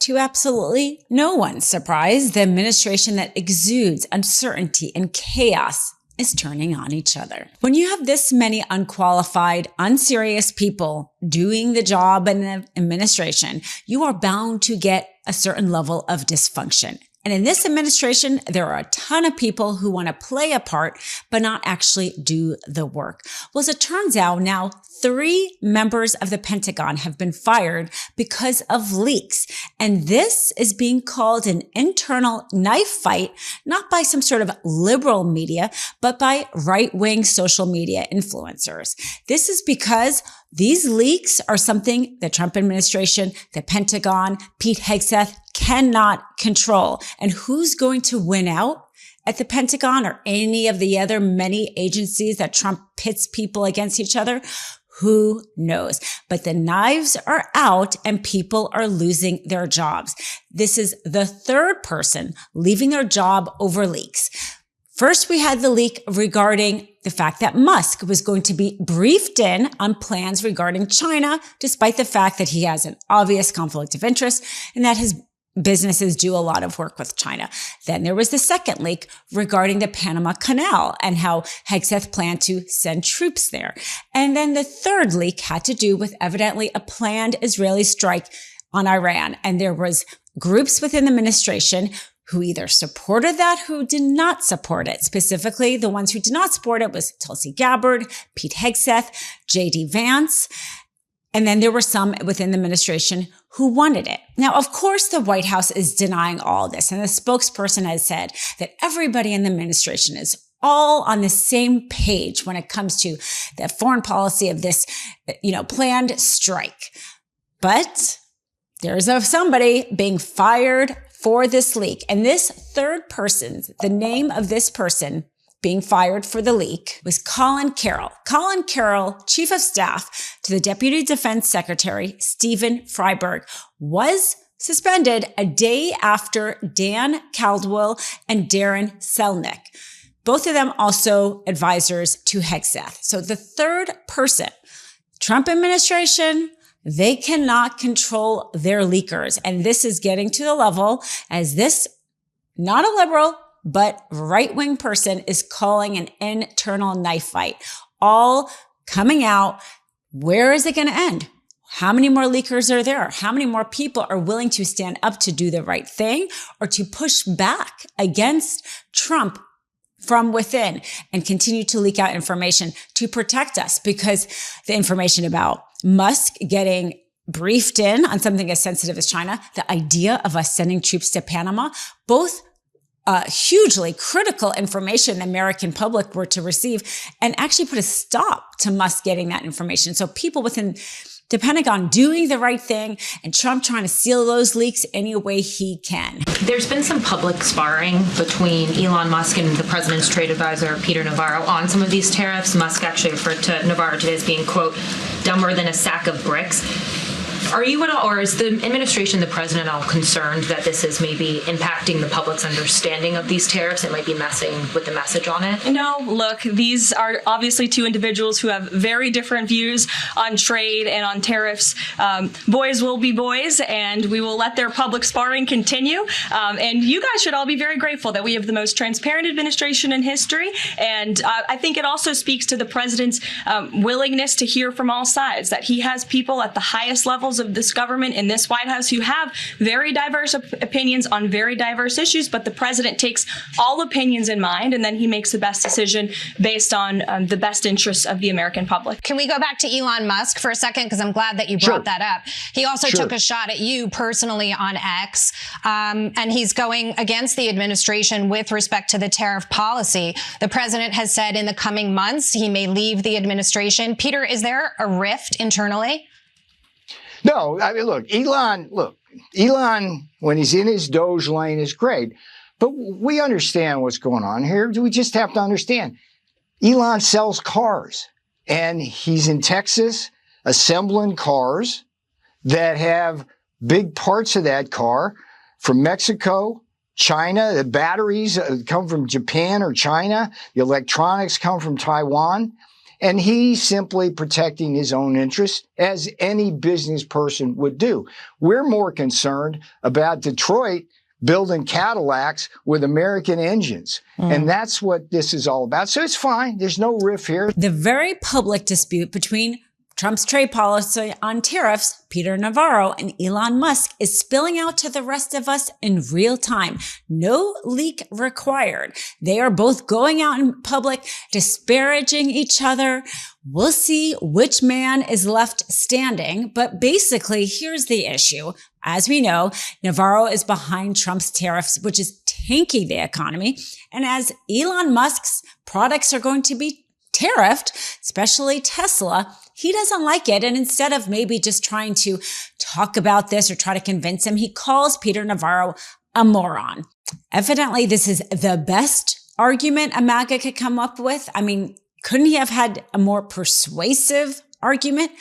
To absolutely no one's surprise, the administration that exudes uncertainty and chaos is turning on each other. When you have this many unqualified, unserious people doing the job in the administration, you are bound to get a certain level of dysfunction. And in this administration, there are a ton of people who want to play a part, but not actually do the work. Well, as it turns out, now 3 members of the Pentagon have been fired because of leaks. And this is being called an internal knife fight, not by some sort of liberal media, but by right-wing social media influencers. This is because these leaks are something the Trump administration, the Pentagon, Pete Hegseth cannot control. And who's going to win out at the Pentagon or any of the other many agencies that Trump pits people against each other? Who knows? But the knives are out and people are losing their jobs. This is the 3rd person leaving their job over leaks. First, we had the leak regarding the fact that Musk was going to be briefed in on plans regarding China, despite the fact that he has an obvious conflict of interest and that his businesses do a lot of work with China. Then there was the second leak regarding the Panama Canal and how Hegseth planned to send troops there. And then the third leak had to do with evidently a planned Israeli strike on Iran. And there was groups within the administration who either supported that, who did not support it. Specifically, the ones who did not support it was Tulsi Gabbard, Pete Hegseth, J.D. Vance. And then there were some within the administration who wanted it. Now, of course, the White House is denying all this. And the spokesperson has said that everybody in the administration is all on the same page when it comes to the foreign policy of this, planned strike. But there's somebody being fired for this leak. And this third person, the name of this person being fired for the leak was Colin Carroll. Colin Carroll, Chief of Staff to the Deputy Defense Secretary, Stephen Freiberg, was suspended a day after Dan Caldwell and Darren Selnick. Both of them also advisors to Hegseth. So the third person, Trump administration, they cannot control their leakers. And this is getting to the level as this, not a liberal, but right-wing person is calling an internal knife fight, all coming out. Where is it going to end? How many more leakers are there? How many more people are willing to stand up to do the right thing or to push back against Trump from within and continue to leak out information to protect us? Because the information about Musk getting briefed in on something as sensitive as China, the idea of us sending troops to Panama, both hugely critical information the American public were to receive, and actually put a stop to Musk getting that information. So people within the Pentagon doing the right thing and Trump trying to seal those leaks any way he can. There's been some public sparring between Elon Musk and the president's trade advisor, Peter Navarro, on some of these tariffs. Musk actually referred to Navarro today as being, quote, dumber than a sack of bricks. Are you at all, or is the administration, the president, all concerned that this is maybe impacting the public's understanding of these tariffs? It might be messing with the message on it? No, look, these are obviously two individuals who have very different views on trade and on tariffs. Boys will be boys, and we will let their public sparring continue. And you guys should all be very grateful that we have the most transparent administration in history. And I think it also speaks to the president's willingness to hear from all sides, that he has people at the highest levels of this government in this White House who have very diverse opinions on very diverse issues, but the president takes all opinions in mind, and then he makes the best decision based on the best interests of the American public. Can we go back to Elon Musk for a second? Because I'm glad that you brought that up. He also took a shot at you personally on X, and he's going against the administration with respect to the tariff policy. The president has said in the coming months he may leave the administration. Peter, is there a rift internally? No, I mean, Elon, when he's in his Doge lane is great, but we understand what's going on here. We just have to understand. Elon sells cars, and he's in Texas assembling cars that have big parts of that car from Mexico, China. The batteries come from Japan or China. The electronics come from Taiwan. And he's simply protecting his own interests, as any business person would do. We're more concerned about Detroit building Cadillacs with American engines. And that's what this is all about. So it's fine. There's no riff here. The very public dispute between Trump's trade policy on tariffs, Peter Navarro, and Elon Musk is spilling out to the rest of us in real time. No leak required. They are both going out in public, disparaging each other. We'll see which man is left standing. But basically, here's the issue. As we know, Navarro is behind Trump's tariffs, which is tanking the economy. And as Elon Musk's products are going to be tariffed, especially Tesla, he doesn't like it. And instead of maybe just trying to talk about this or try to convince him, he calls Peter Navarro a moron. Evidently, this is the best argument a MAGA could come up with. I mean, couldn't he have had a more persuasive argument?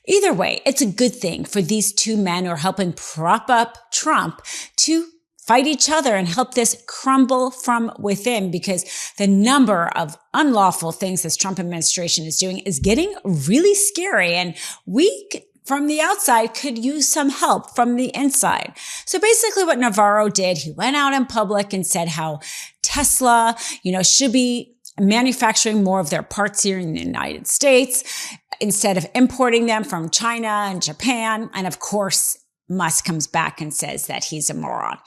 Either way, it's a good thing for these two men who are helping prop up Trump to fight each other and help this crumble from within, because the number of unlawful things this Trump administration is doing is getting really scary. And we, from the outside, could use some help from the inside. So basically what Navarro did, he went out in public and said how Tesla, should be manufacturing more of their parts here in the United States instead of importing them from China and Japan. And of course, Musk comes back and says that he's a moron.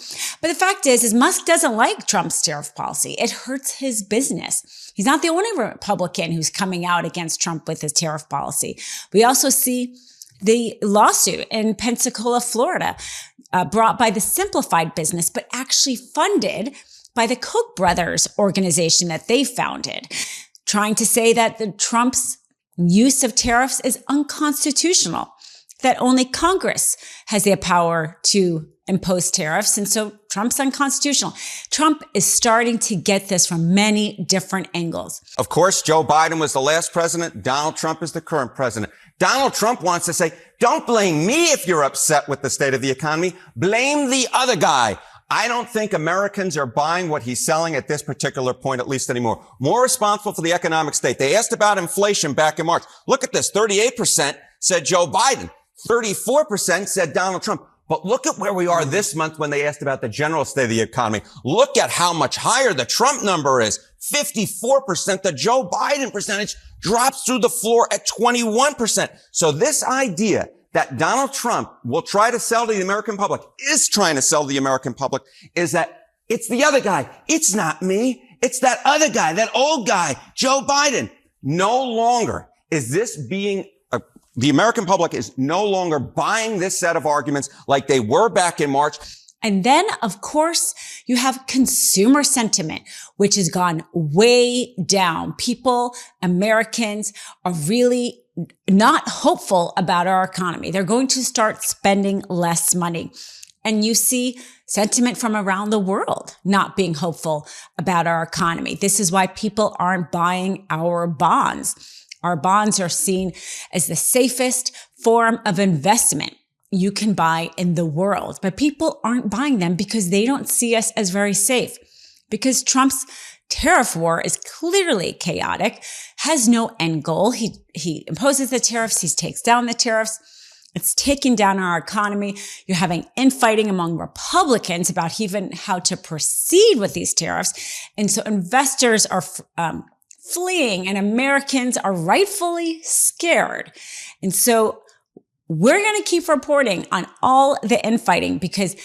But the fact is Musk doesn't like Trump's tariff policy. It hurts his business. He's not the only Republican who's coming out against Trump with his tariff policy. We also see the lawsuit in Pensacola, Florida, brought by the Simplified business, but actually funded by the Koch brothers organization that they founded, trying to say that the Trump's use of tariffs is unconstitutional, that only Congress has the power to impose tariffs. And so Trump's unconstitutional. Trump is starting to get this from many different angles. Of course, Joe Biden was the last president. Donald Trump is the current president. Donald Trump wants to say, don't blame me if you're upset with the state of the economy. Blame the other guy. I don't think Americans are buying what he's selling at this particular point, at least anymore. More responsible for the economic state. They asked about inflation back in March. Look at this. 38% said Joe Biden. 34% said Donald Trump. But look at where we are this month when they asked about the general state of the economy. Look at how much higher the Trump number is. 54%. The Joe Biden percentage drops through the floor at 21%. So this idea that Donald Trump will try to sell to the American public, is trying to sell to the American public, is that it's the other guy. It's not me. It's that other guy, that old guy, Joe Biden. No longer is this being the American public is no longer buying this set of arguments like they were back in March. And then, of course, you have consumer sentiment, which has gone way down. People, Americans, are really not hopeful about our economy. They're going to start spending less money. And you see sentiment from around the world not being hopeful about our economy. This is why people aren't buying our bonds. Our bonds are seen as the safest form of investment you can buy in the world. But people aren't buying them because they don't see us as very safe. Because Trump's tariff war is clearly chaotic, has no end goal. He imposes the tariffs. He takes down the tariffs. It's taking down our economy. You're having infighting among Republicans about even how to proceed with these tariffs. And so investors are fleeing, and Americans are rightfully scared. And so we're going to keep reporting on all the infighting, because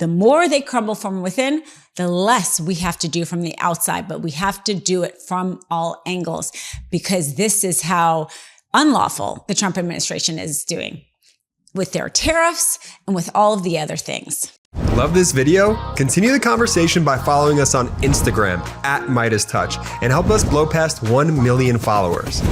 the more they crumble from within, the less we have to do from the outside. But we have to do it from all angles, because this is how unlawful the Trump administration is doing with their tariffs and with all of the other things. Love this video? Continue the conversation by following us on Instagram @MeidasTouch and help us blow past 1 million followers.